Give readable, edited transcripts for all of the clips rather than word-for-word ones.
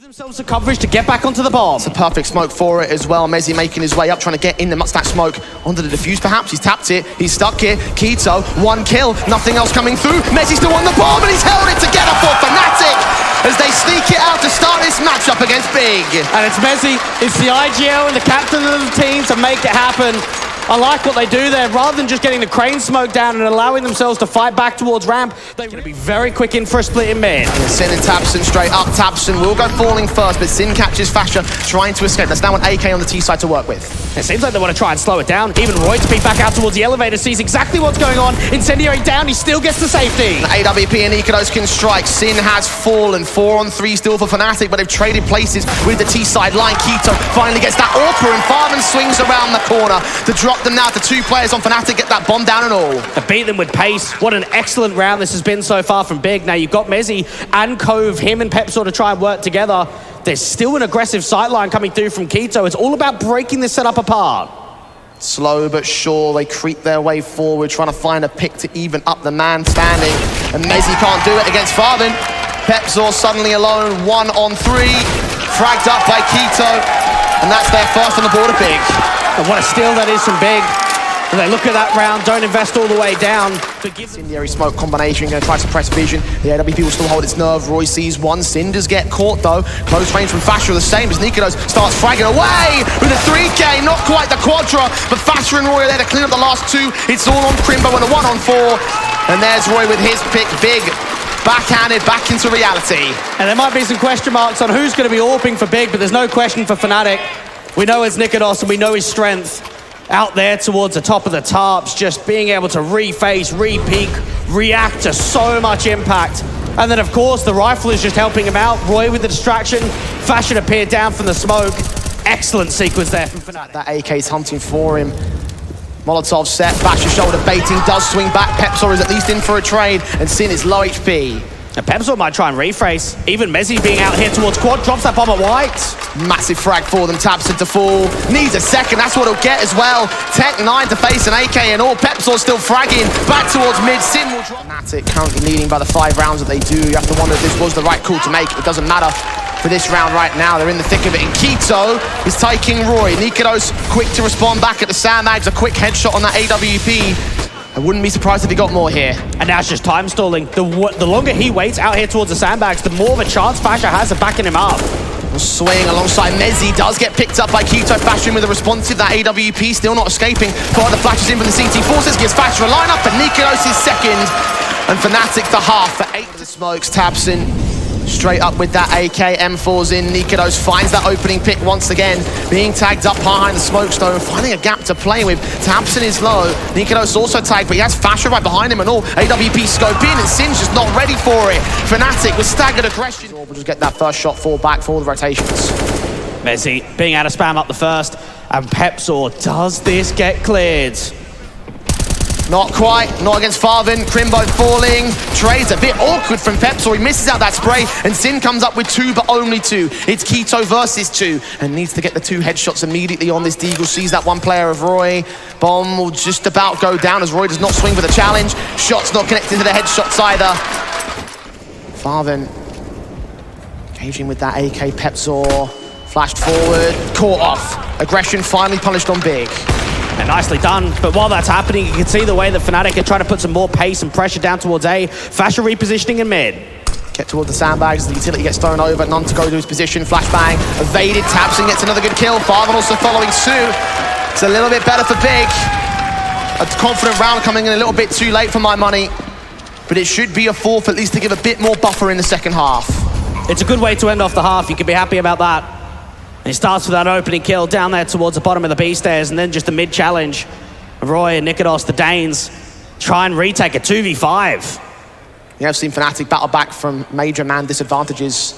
themselves the coverage to get back onto the bomb. It's a perfect smoke for it as well. Mezzi making his way up, trying to get in the that smoke onto the defuse perhaps. He's tapped it, he's stuck here. Keto, one kill, nothing else coming through. Mezzi's still on the bomb and he's held it together for fnatic as they sneak it out to start this matchup against Big. And it's Mezzi, it's the IGL and the captain of the team to make it happen. I like what they do there. Rather than just getting the crane smoke down and allowing themselves to fight back towards ramp, they're going to be very quick in for a split in mid. Yeah, Sin and Tabson straight up. Tabson will go falling first, but Sin catches Fasher trying to escape. That's now an AK on the T side to work with. It seems like they want to try and slow it down. Even Roy to be back out towards the elevator sees exactly what's going on. Incendiary down, he still gets the safety. AWP and Ikados can strike. Sin has fallen. 4-on-3 still for fnatic, but they've traded places with the T side line. Keto finally gets that AWPer and Farman swings around the corner to drop them now to 2 players on fnatic, get that bomb down and all. To beat them with pace. What an excellent round this has been so far from Big. Now you've got Mezzi and Cove, him and Pep sort of try and work together. There's still an aggressive sightline coming through from Keto. It's all about breaking this setup apart. Slow but sure, they creep their way forward, trying to find a pick to even up the man standing. And Mezzi can't do it against Farvin. Pepzor suddenly alone, 1-on-3. Fragged up by Keto. And that's their first on the board of Big. And what a steal that is from Big. And they look at that round, don't invest all the way down. But give Incendiary smoke combination, going to try to suppress vision. The AWP will still hold its nerve. Roy sees one. Cinders get caught though. Close range from Fasher, the same as Nikodos starts fragging away with a 3K. Not quite the quadra, but Fasher and Roy are there to clean up the last 2. It's all on Crimbo and a 1-on-4. And there's Roy with his pick. Big backhanded back into reality. And there might be some question marks on who's going to be AWPing for Big, but there's no question for fnatic. We know it's Nikodos and we know his strength. Out there towards the top of the tarps, just being able to reface, re-peek, react to so much impact. And then, of course, the rifle is just helping him out. Roy with the distraction. Fashion appeared down from the smoke. Excellent sequence there from fnatic. That AK's hunting for him. Molotov set, Fasher shoulder baiting, does swing back. Pepzor is at least in for a trade, and Sin is low HP. And Pepzor might try and rephrase. Even Mezzi being out here towards quad, drops that bomb at white. Massive frag for them, Tabson to fall. Needs a second, that's what he'll get as well. Tech 9 to face an AK and all. Pepzor still fragging, back towards mid. Sin will drop. fnatic currently leading by the 5 rounds that they do. You have to wonder if this was the right call to make. It doesn't matter for this round right now. They're in the thick of it. And Keto is taking Roy. Nikodos quick to respond back at the sandbags. A quick headshot on that AWP. I wouldn't be surprised if he got more here. And now it's just time stalling. The longer he waits out here towards the sandbags, the more of a chance Fasher has of backing him up. Swing alongside Mezzi does get picked up by Keto. Fasher with a responsive. That AWP still not escaping. Fire the flashes in from the CT forces. Gives Fasher a line up and Nikodos is second. And fnatic the half for 8. The smokes, Tabson straight up with that AK. M4's in. Nikodos finds that opening pick once again. Being tagged up behind the smokestone. Finding a gap to play with. Tabson is low. Nikodos also tagged, but he has Fasher right behind him and all. AWP scope in and Sin's just not ready for it. fnatic with staggered aggression. We'll just get that first shot fall back for the rotations. Mezzi being able to spam up the first. And Pepzor, does this get cleared? Not quite, not against Farvin. Crimbo falling. Trade's a bit awkward from Pepzor. He misses out that spray, and Sin comes up with 2, but only 2. It's Keto versus 2, and needs to get the 2 headshots immediately on this Deagle. Sees that 1 player of Roy. Bomb will just about go down as Roy does not swing for the challenge. Shots not connected to the headshots either. Farvin engaging with that AK. Pepzor flashed forward, caught off. Aggression finally punished on Big. And nicely done, but while that's happening, you can see the way that fnatic are trying to put some more pace and pressure down towards A. Fasher repositioning in mid. Get towards the sandbags, the utility gets thrown over, none to go to his position, flashbang, evaded, Tabson gets another good kill, Farvin also following suit. It's a little bit better for Big. A confident round coming in a little bit too late for my money, but it should be a 4th at least to give a bit more buffer in the second half. It's a good way to end off the half, you can be happy about that. And he starts with that opening kill down there towards the bottom of the B stairs, and then just the mid challenge. Roy and Nikodos, the Danes, try and retake a 2v5. You have seen fnatic battle back from major man disadvantages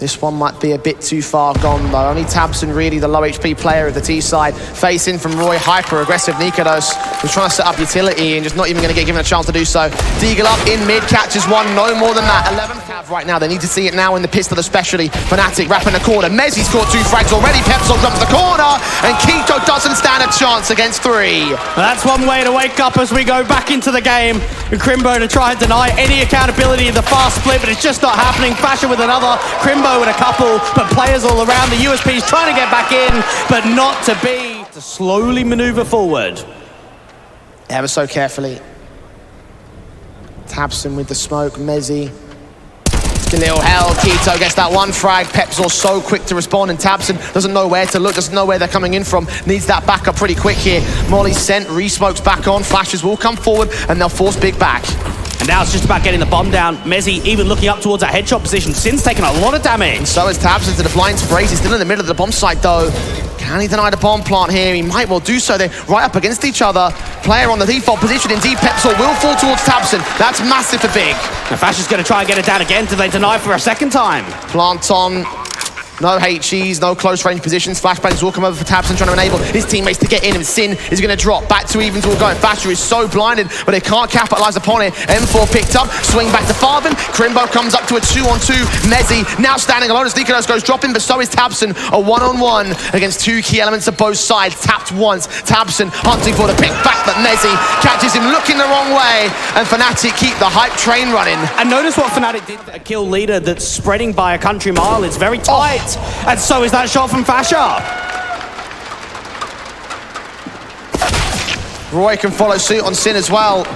This one might be a bit too far gone, though. Only tabseN really the low HP player of the T side. Facing from Roy, hyper-aggressive nikados, who's trying to set up utility and just not even going to get given a chance to do so. Deagle up in mid, catches one, no more than that. 11 cav right now. They need to see it now in the pistol especially. fnatic wrapping the corner. Mezzi's caught 2 frags already. Pepsol jumps the corner, and Keto doesn't stand a chance against 3. Well, that's one way to wake up as we go back into the game. And Crimbo to try and deny any accountability of the fast split, but it's just not happening. Fasher with another, Crimbo with a couple, but players all around. The USP's trying to get back in, but not to be. To slowly maneuver forward. Ever so carefully. tabseN with the smoke, Mezzi. A little hell, Keto gets that 1 frag. Pepsor so quick to respond, and tabseN doesn't know where to look, doesn't know where they're coming in from. Needs that backup pretty quick here. Molly's sent, re-smokes back on, flashes will come forward, and they'll force Big back. And now it's just about getting the bomb down. Mezzi even looking up towards that headshot position. Sin's taking a lot of damage. And so is tabseN to the blind sprays. He's still in the middle of the bomb site, though. Can he deny the bomb plant here? He might well do so. They're right up against each other. Player on the default position. Indeed, Pepsor will fall towards tabseN. That's massive for Big. And Fasher's going to try and get it down again. Do they deny for a second time? Plant on. No HEs, no close range positions. Flashbangs will come over for tabseN, trying to enable his teammates to get in, and Sin is going to drop. Back to evens will go, and Fasher is so blinded, but they can't capitalize upon it. M4 picked up, swing back to Farben. Crimbo comes up to a 2-on-2. Mezzi now standing alone as Nikados goes dropping, but so is tabseN. A 1-on-1 against 2 key elements of both sides. Tapped once, tabseN hunting for the pick back, but Mezzi catches him looking the wrong way, and fnatic keep the hype train running. And notice what fnatic did. A kill leader that's spreading by a country mile. It's very tight. And so is that shot from Fasher. Roy can follow suit on Sin as well.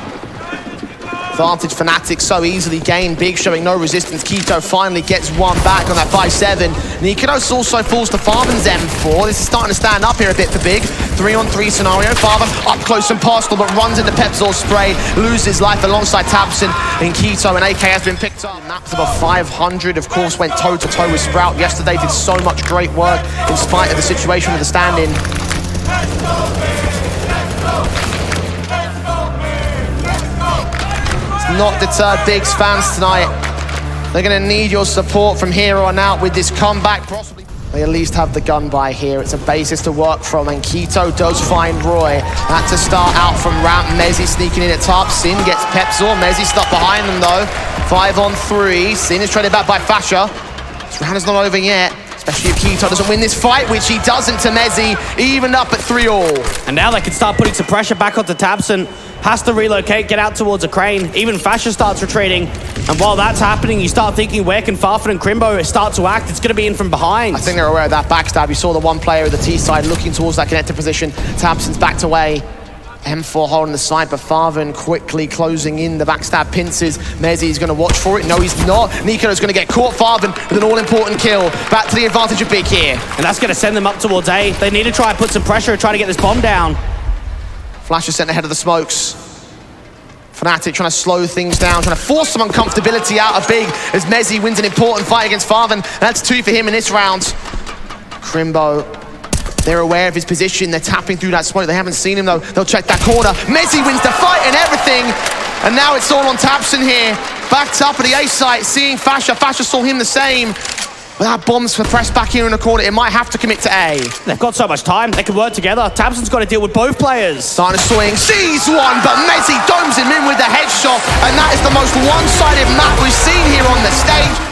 Advantage fnatic so easily gained. Big showing no resistance. Keto finally gets one back on that 5-7. Nikados also falls to Farben's M4. This is starting to stand up here a bit for Big. 3-on-3 scenario. Farben up close and personal, but runs into Pepsor's spray. Loses life alongside tabseN. And Keto and AK has been picked up. Maps above 500, of course, went toe-to-toe with Sprout yesterday. Did so much great work in spite of the situation with the stand-in. Not deterred Big's fans tonight. They're going to need your support from here on out with this comeback. Possibly they at least have the gun by here. It's a basis to work from, and Keto does find Roy. Had to start out from ramp. Mezzi sneaking in at top. Sin gets Pepsor. Mezzi stuck behind them though. 5-on-3. Sin is traded back by Fasher. This round is not over yet. Especially if Keto doesn't win this fight, which he doesn't to Mezzi, evened up at 3-all. And now they can start putting some pressure back onto tabseN. Has to relocate, get out towards a crane. Even Fasher starts retreating. And while that's happening, you start thinking, where can Farfen and Crimbo start to act? It's going to be in from behind. I think they're aware of that backstab. You saw the one player of the T side looking towards that connected position. tabseN's backed away. M4 holding the side, but Farben quickly closing in the backstab pincers. Mezzi's going to watch for it. No, he's not. Nikado's going to get caught. Farben with an all-important kill. Back to the advantage of Big here. And that's going to send them up towards A. They need to try and put some pressure and try to get this bomb down. Flash is sent ahead of the smokes. fnatic trying to slow things down, trying to force some uncomfortability out of Big as Mezzi wins an important fight against Farben. That's 2 for him in this round. Crimbo, they're aware of his position. They're tapping through that smoke. They haven't seen him though. They'll check that corner. Mezzi wins the fight and everything. And now it's all on tabseN here. Backed up at the A site, seeing Fasher. Fasher saw him the same. Without bombs for press back here in the corner, it might have to commit to A. They've got so much time. They can work together. tabseN's got to deal with both players. Starting to swing, sees one, but Mezzi domes him in with the headshot, and that is the most one-sided map we've seen here on the stage.